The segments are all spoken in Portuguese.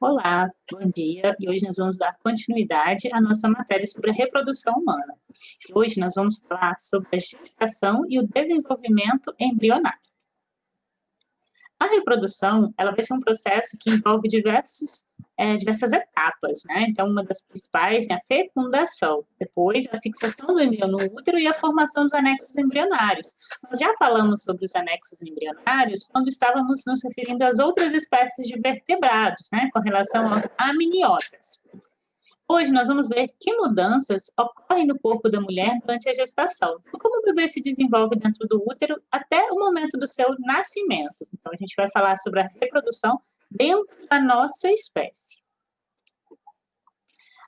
Olá, bom dia. E hoje nós vamos dar continuidade à nossa matéria sobre a reprodução humana. E hoje nós vamos falar sobre a gestação e o desenvolvimento embrionário. A reprodução, ela vai ser um processo que envolve diversas etapas, né? Então, uma das principais é a fecundação, depois a fixação do embrião no útero e a formação dos anexos embrionários. Nós já falamos sobre os anexos embrionários quando estávamos nos referindo às outras espécies de vertebrados, né? Com relação aos amniotas. Hoje nós vamos ver que mudanças ocorrem no corpo da mulher durante a gestação, como o bebê se desenvolve dentro do útero até o momento do seu nascimento. Então, a gente vai falar sobre a reprodução dentro da nossa espécie.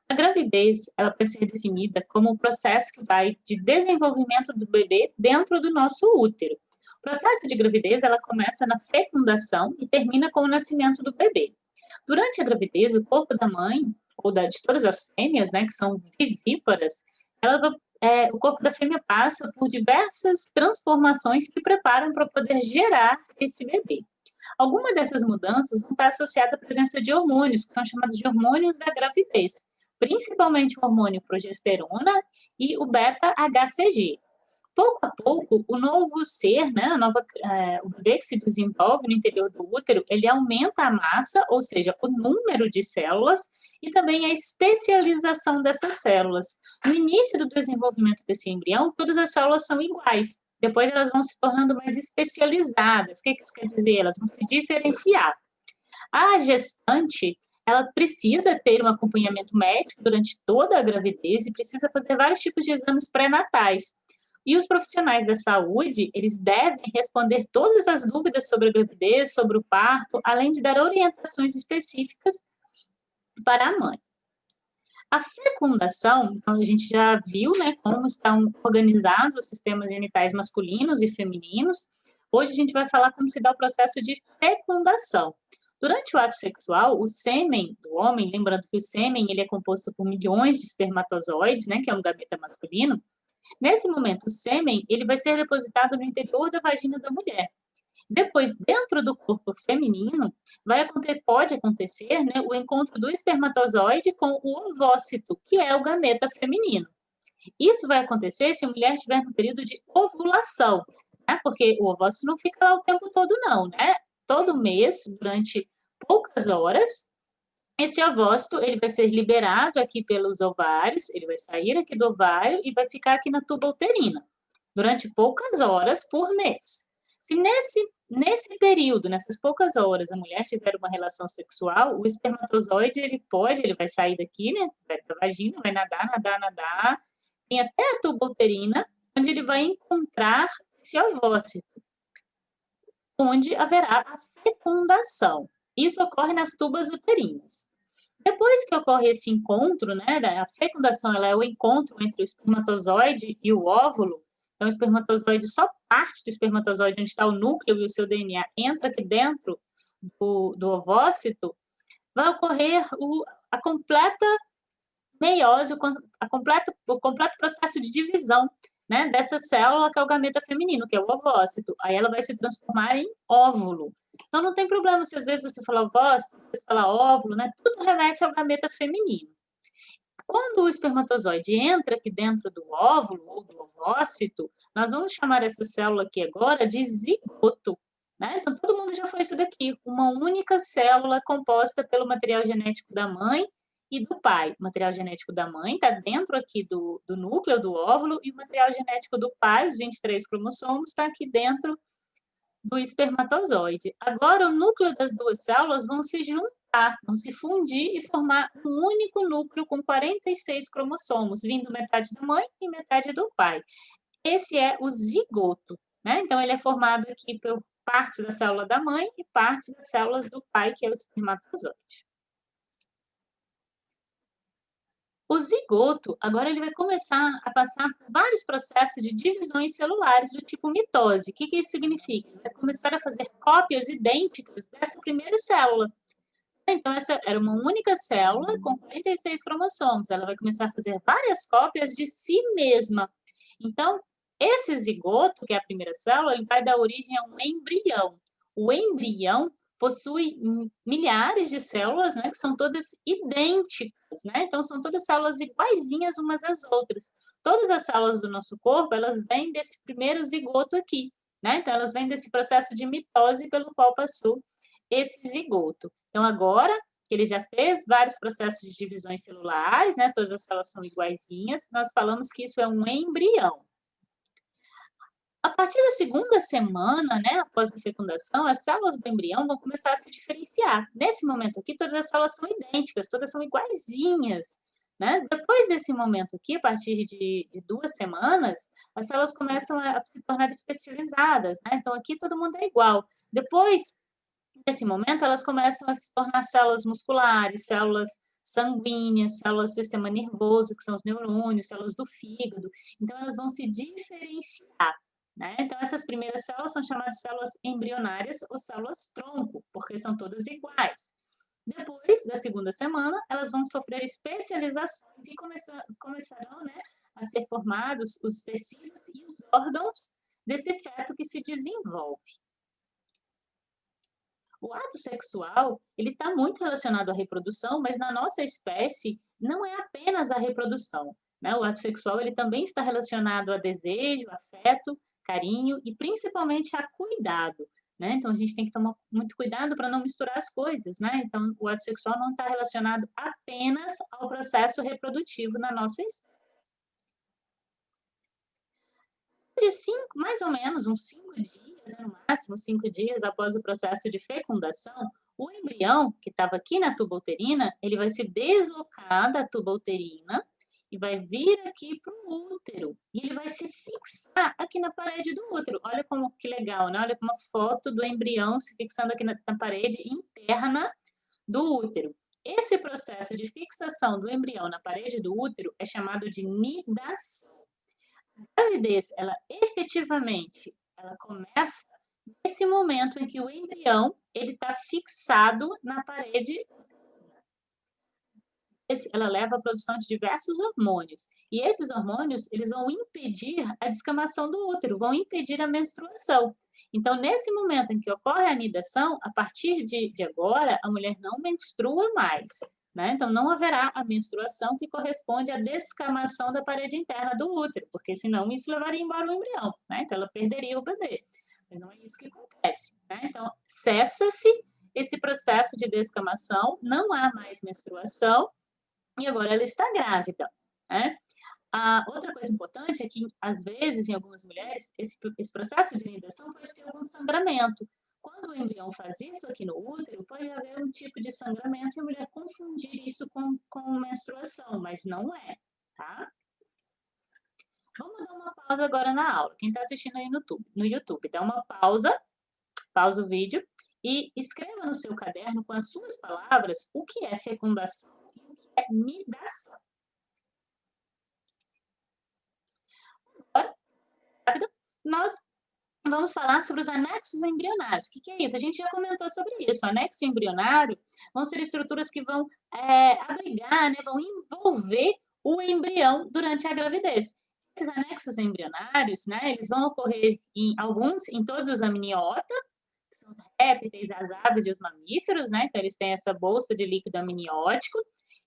A gravidez, ela pode ser definida como um processo que vai de desenvolvimento do bebê dentro do nosso útero. O processo de gravidez, ela começa na fecundação e termina com o nascimento do bebê. Durante a gravidez, o corpo da mãe de todas as fêmeas, né, que são vivíparas, o corpo da fêmea passa por diversas transformações que preparam para poder gerar esse bebê. Algumas dessas mudanças vão estar associadas à presença de hormônios, que são chamados de hormônios da gravidez, principalmente o hormônio progesterona e o beta-HCG. Pouco a pouco, o novo ser, né, o bebê que se desenvolve no interior do útero, ele aumenta a massa, ou seja, o número de células, e também a especialização dessas células. No início do desenvolvimento desse embrião, todas as células são iguais. Depois elas vão se tornando mais especializadas. O que isso quer dizer? Elas vão se diferenciar. A gestante, ela precisa ter um acompanhamento médico durante toda a gravidez e precisa fazer vários tipos de exames pré-natais. E os profissionais da saúde, eles devem responder todas as dúvidas sobre a gravidez, sobre o parto, além de dar orientações específicas para a mãe. A fecundação, então a gente já viu, né, como estão organizados os sistemas genitais masculinos e femininos. Hoje a gente vai falar como se dá o processo de fecundação. Durante o ato sexual, o sêmen do homem, lembrando que o sêmen ele é composto por milhões de espermatozoides, né, que é um gameta masculino. Nesse momento, o sêmen ele vai ser depositado no interior da vagina da mulher. Depois, dentro do corpo feminino, pode acontecer, né, o encontro do espermatozoide com o ovócito, que é o gameta feminino. Isso vai acontecer se a mulher estiver no período de ovulação, né, porque o ovócito não fica lá o tempo todo, não, né? Todo mês, durante poucas horas, esse ovócito ele vai ser liberado aqui pelos ovários, ele vai sair aqui do ovário e vai ficar aqui na tuba uterina, durante poucas horas por mês. Se nesse período, nessas poucas horas, a mulher tiver uma relação sexual, o espermatozoide, ele vai sair daqui, né, da vagina, vai nadar, tem até a tuba uterina, onde ele vai encontrar esse ovócito, onde haverá a fecundação. Isso ocorre nas tubas uterinas. Depois que ocorre esse encontro, né, a fecundação ela é o encontro entre o espermatozoide e o óvulo. Então, o espermatozoide, só parte do espermatozoide, onde está o núcleo e o seu DNA, entra aqui dentro do ovócito, vai ocorrer a completa meiose, o completo processo de divisão, né, dessa célula que é o gameta feminino, que é o ovócito. Aí ela vai se transformar em óvulo. Então, não tem problema se às vezes você fala ovócito, se você fala óvulo, né? Tudo remete ao gameta feminino. Quando o espermatozoide entra aqui dentro do óvulo ou do ovócito, nós vamos chamar essa célula aqui agora de zigoto, né? Então, todo mundo já foi isso daqui, uma única célula composta pelo material genético da mãe e do pai. O material genético da mãe está dentro aqui do núcleo do óvulo e o material genético do pai, os 23 cromossomos, está aqui dentro do espermatozoide. Agora, o núcleo das duas células vão se juntar, vão se fundir e formar um único núcleo com 46 cromossomos, vindo metade da mãe e metade do pai. Esse é o zigoto, né? Então, ele é formado aqui por partes da célula da mãe e partes das células do pai, que é o espermatozoide. O zigoto, agora ele vai começar a passar por vários processos de divisões celulares do tipo mitose. O que isso significa? Ele vai começar a fazer cópias idênticas dessa primeira célula. Então, essa era uma única célula com 46 cromossomos. Ela vai começar a fazer várias cópias de si mesma. Então, esse zigoto, que é a primeira célula, ele vai dar origem a um embrião. O embrião possui milhares de células, né, que são todas idênticas, né? Então, são todas células iguaizinhas umas às outras. Todas as células do nosso corpo, elas vêm desse primeiro zigoto aqui, né? Então, elas vêm desse processo de mitose pelo qual passou esse zigoto. Então, agora que ele já fez vários processos de divisões celulares, né? Todas as células são iguaizinhas, nós falamos que isso é um embrião. A partir da segunda semana, né, após a fecundação, as células do embrião vão começar a se diferenciar. Nesse momento aqui, todas as células são idênticas, todas são iguaizinhas, né? Depois desse momento aqui, a partir de 2 semanas, as células começam a se tornar especializadas, né? Então, aqui todo mundo é igual. Depois desse momento, elas começam a se tornar células musculares, células sanguíneas, células do sistema nervoso, que são os neurônios, células do fígado. Então, elas vão se diferenciar. Né? Então, essas primeiras células são chamadas de células embrionárias ou células tronco, porque são todas iguais. Depois da segunda semana, elas vão sofrer especializações e começarão, né, a ser formados os tecidos e os órgãos desse feto que se desenvolve. O ato sexual, ele está muito relacionado à reprodução, mas na nossa espécie não é apenas a reprodução, né? O ato sexual, ele também está relacionado a desejo, afeto, carinho e principalmente a cuidado, né? Então, a gente tem que tomar muito cuidado para não misturar as coisas, né? Então, o ato sexual não está relacionado apenas ao processo reprodutivo na nossa espécie. De 5, mais ou menos, uns 5 dias, né, no máximo 5 dias após o processo de fecundação, o embrião, que estava aqui na tuba uterina, ele vai se deslocar da tuba uterina e vai vir aqui para o útero. E ele vai se fixar aqui na parede do útero. Olha como que legal, né? Olha como uma foto do embrião se fixando aqui na parede interna do útero. Esse processo de fixação do embrião na parede do útero é chamado de nidação. A gravidez, ela efetivamente, ela começa nesse momento em que o embrião ele está fixado na parede. Ela leva à produção de diversos hormônios. E esses hormônios, eles vão impedir a descamação do útero, vão impedir a menstruação. Então, nesse momento em que ocorre a anidação, a partir de agora, a mulher não menstrua mais. Né? Então, não haverá a menstruação que corresponde à descamação da parede interna do útero, porque senão isso levaria embora o embrião. Né? Então, ela perderia o bebê. Mas não é isso que acontece. Né? Então, cessa-se esse processo de descamação, não há mais menstruação, e agora ela está grávida, né? A outra coisa importante é que, às vezes, em algumas mulheres, esse processo de nidação pode ter algum sangramento. Quando o embrião faz isso aqui no útero, pode haver um tipo de sangramento e a mulher confundir isso com menstruação, mas não é, tá? Vamos dar uma pausa agora na aula. Quem está assistindo aí no YouTube, dá uma pausa o vídeo e escreva no seu caderno com as suas palavras o que é fecundação e o que é nidação. Agora, nós vamos falar sobre os anexos embrionários. O que é isso? A gente já comentou sobre isso. O anexo embrionário vão ser estruturas que vão abrigar, né, vão envolver o embrião durante a gravidez. Esses anexos embrionários, né, eles vão ocorrer em todos os amniota, que são os répteis, as aves e os mamíferos, né? Então, eles têm essa bolsa de líquido amniótico,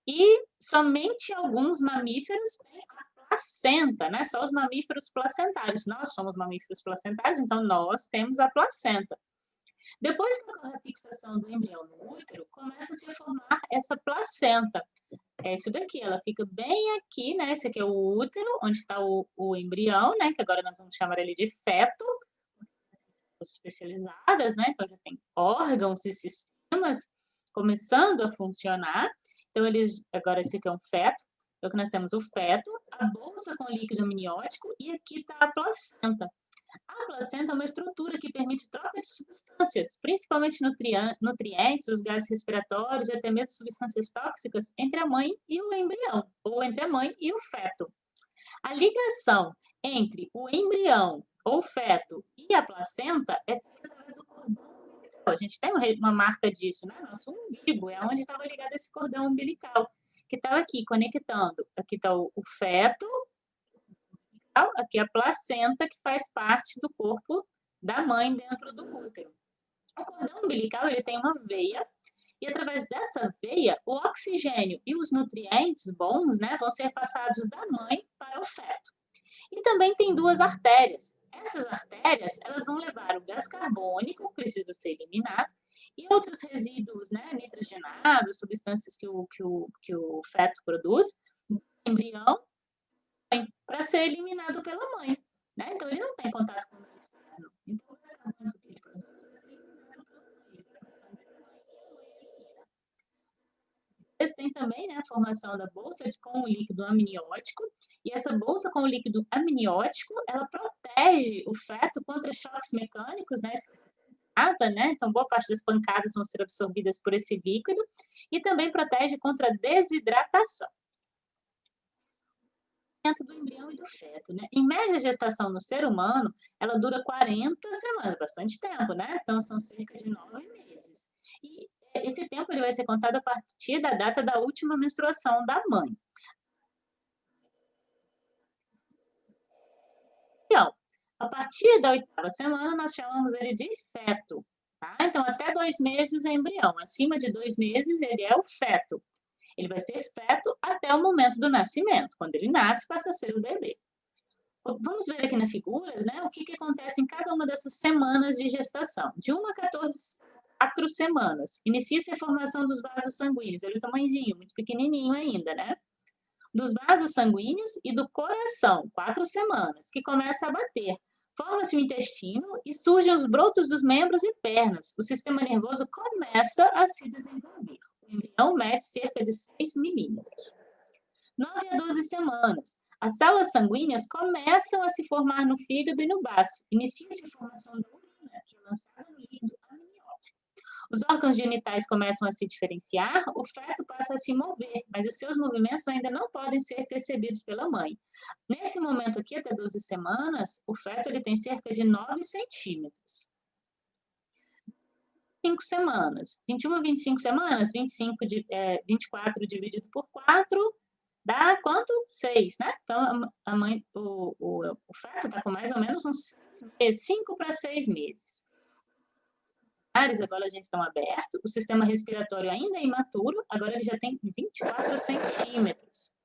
e somente alguns mamíferos têm a placenta, né? Só os mamíferos placentários. Nós somos mamíferos placentários, então nós temos a placenta. Depois que ocorre a fixação do embrião no útero, começa-se a formar essa placenta. É isso daqui, ela fica bem aqui, né? Esse aqui é o útero, onde está o embrião, né? Que agora nós vamos chamar ele de feto, especializadas, né? Então já tem órgãos e sistemas começando a funcionar. Então agora esse aqui é um feto. Então aqui nós temos o feto, a bolsa com líquido amniótico e aqui está a placenta. A placenta é uma estrutura que permite troca de substâncias, principalmente nutrientes, os gases respiratórios e até mesmo substâncias tóxicas entre a mãe e o embrião, ou entre a mãe e o feto. A ligação entre o embrião ou feto e a placenta é feita através do cordão umbilical. A gente tem uma marca disso, né? Nosso umbigo é onde estava ligado esse cordão umbilical, que estava aqui conectando. Aqui está o feto, aqui a placenta, que faz parte do corpo da mãe dentro do útero. O cordão umbilical ele tem uma veia e através dessa veia o oxigênio e os nutrientes bons, né, vão ser passados da mãe para o feto. E também tem duas artérias. Essas artérias, elas vão levar o gás carbônico, que precisa ser eliminado, e outros resíduos, né, nitrogenados, substâncias que o feto produz, do embrião, para ser eliminado pela mãe. Né? Então, ele não está em contato com o meio externo. Então, o gás carbônico que ele produz vai ser eliminado pela mãe. Tem também, né, a formação da bolsa com o líquido amniótico, e essa bolsa com o líquido amniótico, ela protege o feto contra choques mecânicos, né, então boa parte das pancadas vão ser absorvidas por esse líquido, e também protege contra a desidratação. Dentro do embrião e do feto, né? Em média, a gestação no ser humano, ela dura 40 semanas, bastante tempo, né? Então, são cerca de 9 meses. E esse tempo ele vai ser contado a partir da data da última menstruação da mãe. Então, a partir da 8ª semana, nós chamamos ele de feto. Tá? Então, até 2 meses é embrião. Acima de 2 meses, ele é o feto. Ele vai ser feto até o momento do nascimento. Quando ele nasce, passa a ser o bebê. Vamos ver aqui na figura, né, o que acontece em cada uma dessas semanas de gestação. De 1 a 4 semanas, inicia-se a formação dos vasos sanguíneos. Olha o tamanhozinho, muito pequenininho ainda, né? Dos vasos sanguíneos e do coração, 4 semanas, que começa a bater. Forma-se o intestino e surgem os brotos dos membros e pernas. O sistema nervoso começa a se desenvolver. O embrião mede cerca de 6 milímetros. 9 a 12 semanas. As células sanguíneas começam a se formar no fígado e no baço. Inicia-se a formação da urina, que é lançada no líquido amniótico. Os órgãos genitais começam a se diferenciar, o feto passa a se mover, mas os seus movimentos ainda não podem ser percebidos pela mãe. Nesse momento aqui, até 12 semanas, o feto ele tem cerca de 9 centímetros. 5 semanas. 21 a 25 semanas, 24 dividido por 4, dá quanto? 6, né? Então, a mãe, o feto está com mais ou menos uns 5 para 6 meses. Agora a gente estão aberto, o sistema respiratório ainda é imaturo, agora ele já tem 24 centímetros.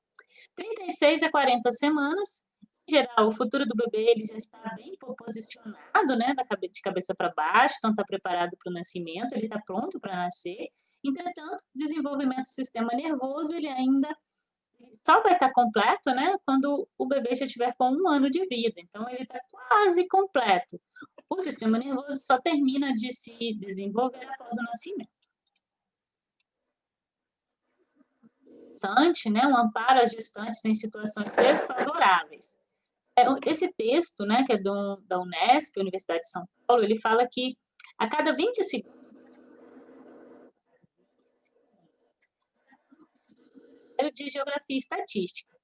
36 a 40 semanas, em geral, o futuro do bebê ele já está bem posicionado, né, de cabeça para baixo, então está preparado para o nascimento, ele está pronto para nascer. Entretanto, o desenvolvimento do sistema nervoso ele ainda só vai estar completo, né, quando o bebê já tiver com 1 ano de vida. Então, ele está quase completo. O sistema nervoso só termina de se desenvolver após o nascimento. Né, um amparo às gestantes em situações desfavoráveis. Esse texto, né, que é da Unesp, Universidade de São Paulo, ele fala que a cada 20 segundos de geografia e estatística.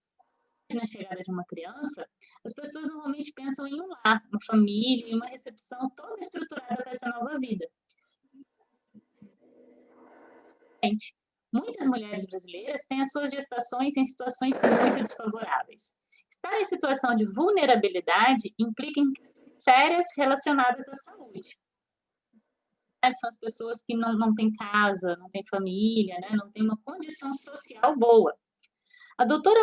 Na chegada de uma criança, as pessoas normalmente pensam em um lar, uma família, em uma recepção toda estruturada para essa nova vida. Muitas mulheres brasileiras têm as suas gestações em situações muito desfavoráveis. Estar em situação de vulnerabilidade implica em sérias relacionadas à saúde. São as pessoas que não têm casa, não têm família, né? Não têm uma condição social boa. A doutora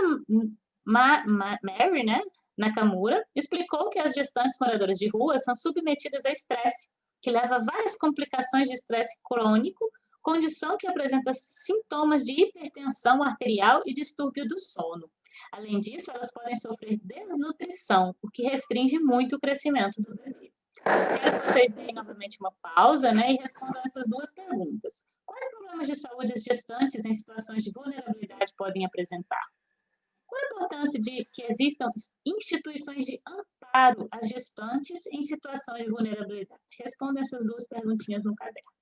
Mary, né, Nakamura, explicou que as gestantes moradoras de rua são submetidas a estresse, que leva a várias complicações de estresse crônico, condição que apresenta sintomas de hipertensão arterial e distúrbio do sono. Além disso, elas podem sofrer desnutrição, o que restringe muito o crescimento do bebê. Quero que vocês deem novamente uma pausa, né, e respondam essas duas perguntas. Quais problemas de saúde as gestantes em situações de vulnerabilidade podem apresentar? Qual a importância de que existam instituições de amparo às gestantes em situações de vulnerabilidade? Responda essas duas perguntinhas no caderno.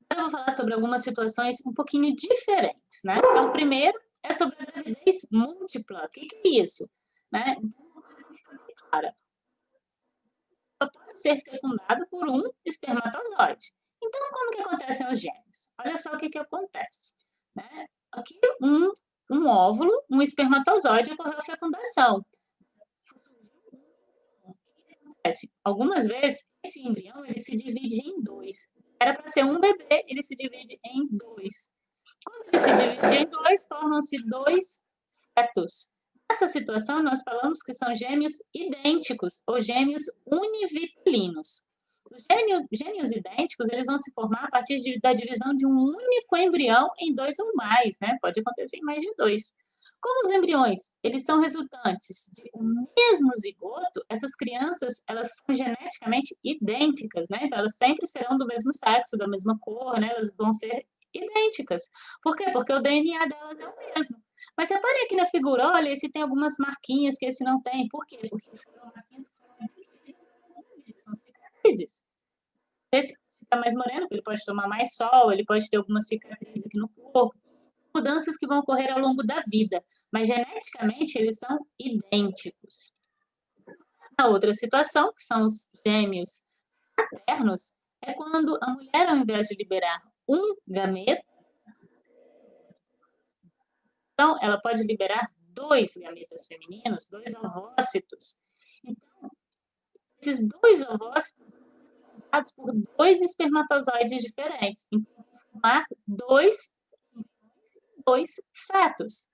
Agora eu vou falar sobre algumas situações um pouquinho diferentes, né? Então, o primeiro é sobre a gravidez múltipla. O que é isso? Né? Então, só pode ser fecundado por um espermatozoide. Então, como que acontecem os gêmeos? Olha só o que acontece. Né? Aqui, um óvulo, um espermatozoide ocorreu a fecundação. acontece? Algumas vezes, esse embrião ele se divide em dois. Era para ser um bebê, ele se divide em dois. Quando ele se divide em dois, formam-se dois fetos. Nessa situação, nós falamos que são gêmeos idênticos ou gêmeos univitelinos. Os gêmeos idênticos, eles vão se formar a partir da divisão de um único embrião em dois ou mais, né? Pode acontecer em mais de dois. Como os embriões, eles são resultantes de um mesmo zigoto, essas crianças, elas são geneticamente idênticas, né? Então, elas sempre serão do mesmo sexo, da mesma cor, né? Elas vão ser idênticas. Por quê? Porque o DNA delas é o mesmo. Mas reparem aqui na figura, olha, esse tem algumas marquinhas que esse não tem. Por quê? Porque foram marquinhas que são cicatrizes. Esse fica mais moreno, ele pode tomar mais sol, ele pode ter alguma cicatriz aqui no corpo. Mudanças que vão ocorrer ao longo da vida, mas geneticamente eles são idênticos. A outra situação, que são os gêmeos fraternos, é quando a mulher, ao invés de liberar um gameta, então ela pode liberar dois gametas femininos, dois ovócitos. Então, esses dois ovócitos são formados por dois espermatozoides diferentes. Então, formar dois fetos.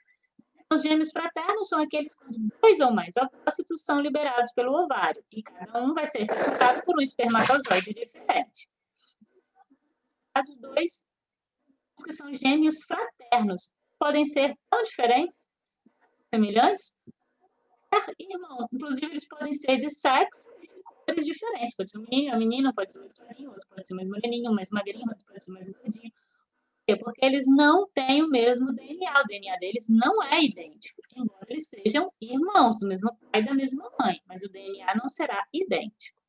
Os gêmeos fraternos são aqueles que dois ou mais ovócitos são liberados pelo ovário, e cada um vai ser fecundado por um espermatozoide diferente. Os dois que são gêmeos fraternos podem ser tão diferentes, semelhantes, irmão. Inclusive, eles podem ser de sexo e de cores diferentes. Pode ser um menino, uma menina, pode ser mais clarinho, outro pode ser mais moreninho, mais magrinho, outro pode ser mais gordinho. Porque eles não têm o mesmo DNA. O DNA deles não é idêntico, embora eles sejam irmãos do mesmo pai e da mesma mãe, mas o DNA não será idêntico.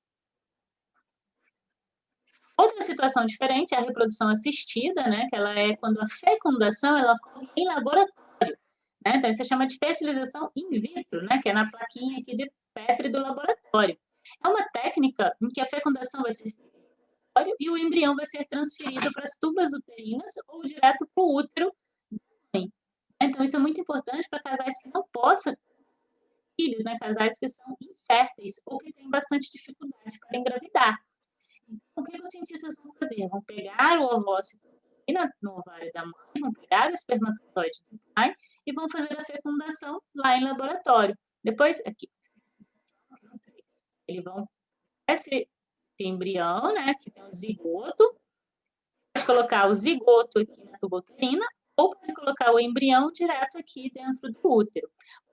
Outra situação diferente é a reprodução assistida, né? Que ela é quando a fecundação ela ocorre em laboratório. Né? Então, isso se chama de fertilização in vitro, né? Que é na plaquinha aqui de Petri do laboratório. É uma técnica em que a fecundação vai ser e o embrião vai ser transferido para as tubas uterinas ou direto para o útero. Então, isso é muito importante para casais que não possam ter filhos, né? Casais que são inférteis ou que têm bastante dificuldade para engravidar. Então, o que os cientistas vão fazer? Vão pegar o ovócito no ovário da mãe, vão pegar o espermatozoide do pai e vão fazer a fecundação lá em laboratório. Depois, aqui, eles vão esse embrião, né, que tem o zigoto, pode colocar o zigoto aqui na tuba uterina ou pode colocar o embrião direto aqui dentro do útero.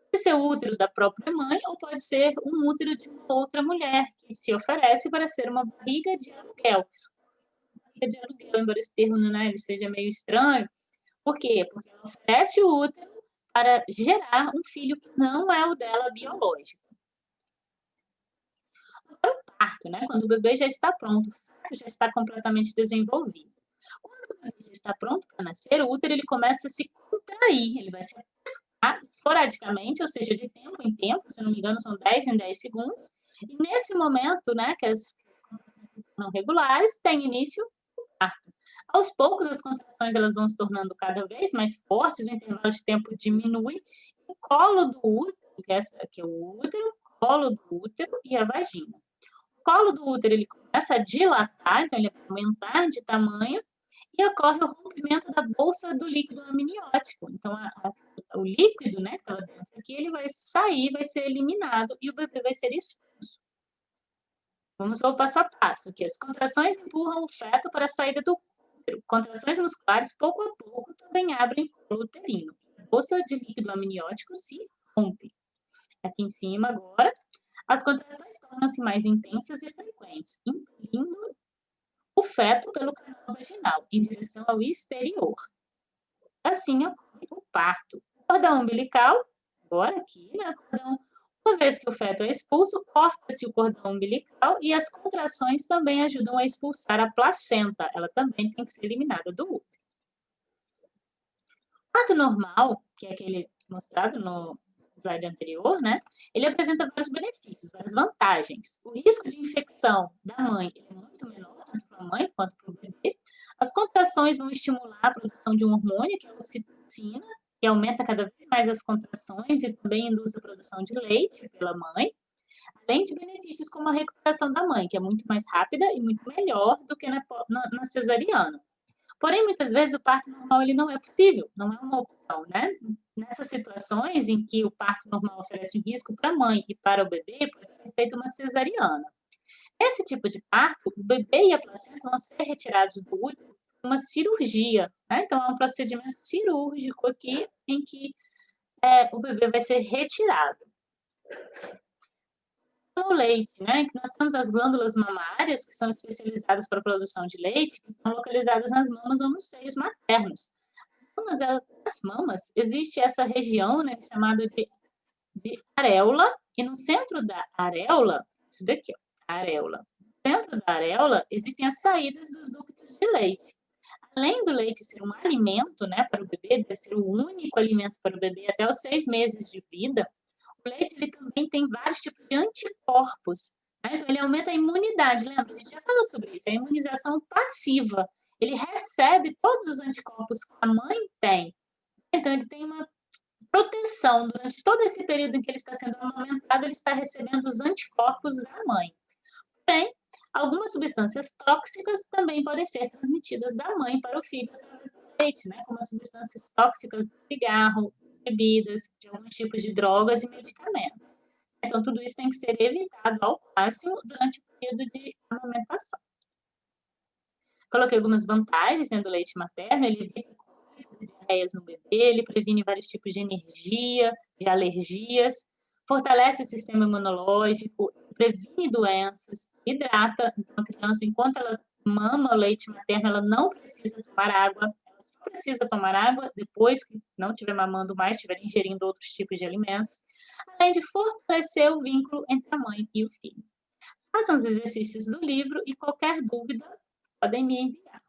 Pode ser o útero da própria mãe ou pode ser um útero de uma outra mulher que se oferece para ser uma barriga de aluguel. Barriga de aluguel, embora esse termo, né, ele seja meio estranho. Por quê? Porque ela oferece o útero para gerar um filho que não é o dela biológico. Agora o parto, né? Quando o bebê já está pronto, o feto já está completamente desenvolvido. Quando o bebê já está pronto para nascer, o útero ele começa a se contrair, ele vai se apertar esporadicamente, ou seja, de tempo em tempo, se não me engano, são 10 em 10 segundos. E nesse momento, né, que as contrações não regulares, tem início o parto. Aos poucos, as contrações elas vão se tornando cada vez mais fortes, o intervalo de tempo diminui, o colo do útero, que é o útero, colo do útero e a vagina. O colo do útero ele começa a dilatar, então ele vai aumentar de tamanho, e ocorre o rompimento da bolsa do líquido amniótico. Então, o líquido, né, que estava dentro aqui, ele vai sair, vai ser eliminado e o bebê vai ser expulso. Vamos ao passo a passo, que as contrações empurram o feto para a saída do útero. Contrações musculares, pouco a pouco, também abrem o colo uterino. A bolsa de líquido amniótico se rompe. Aqui em cima, agora, as contrações tornam-se mais intensas e frequentes, impelindo o feto pelo canal vaginal, em direção ao exterior. Assim ocorre o parto. O cordão umbilical, agora aqui, né, uma vez que o feto é expulso, corta-se o cordão umbilical e as contrações também ajudam a expulsar a placenta. Ela também tem que ser eliminada do útero. O parto normal, que é aquele mostrado no slide anterior, né? Ele apresenta vários benefícios, várias vantagens. O risco de infecção da mãe é muito menor, tanto para a mãe quanto para o bebê. As contrações vão estimular a produção de um hormônio, que é a ocitocina, que aumenta cada vez mais as contrações e também induz a produção de leite pela mãe. além de benefícios como a recuperação da mãe, que é muito mais rápida e muito melhor do que na cesariana. Porém, muitas vezes o parto normal ele não é possível, não é uma opção, né? Nessas situações em que o parto normal oferece um risco para a mãe e para o bebê, pode ser feita uma cesariana. Nesse tipo de parto, o bebê e a placenta vão ser retirados do útero por uma cirurgia, né? Então, é um procedimento cirúrgico aqui em que o bebê vai ser retirado. O leite, né? Que nós temos as glândulas mamárias, que são especializadas para a produção de leite, que estão localizadas nas mamas ou nos seios maternos. Nas mamas, existe essa região, né, chamada de areola, e no centro da areola, isso daqui, ó, areola. No centro da areola, existem as saídas dos ductos de leite. Além do leite ser um alimento, né, para o bebê, deve ser o único alimento para o bebê até os 6 meses de vida, o leite ele também tem vários tipos de anticorpos, né? Então, ele aumenta a imunidade. Lembra? A gente já falou sobre isso, a imunização passiva. Ele recebe todos os anticorpos que a mãe tem. Então, ele tem uma proteção durante todo esse período em que ele está sendo amamentado, ele está recebendo os anticorpos da mãe. Porém, algumas substâncias tóxicas também podem ser transmitidas da mãe para o filho através do leite, né? Como as substâncias tóxicas do cigarro, bebidas, de alguns tipos de drogas e medicamentos. Então, tudo isso tem que ser evitado ao máximo durante o período de amamentação. Coloquei algumas vantagens, né, do leite materno, ele evita diarreias no bebê, ele previne vários tipos de energia, de alergias, fortalece o sistema imunológico, previne doenças, hidrata. Então, a criança, enquanto ela mama o leite materno, ela não precisa tomar água, ela só precisa tomar água depois que não estiver mamando mais, estiver ingerindo outros tipos de alimentos, além de fortalecer o vínculo entre a mãe e o filho. Façam os exercícios do livro e qualquer dúvida podem me enviar.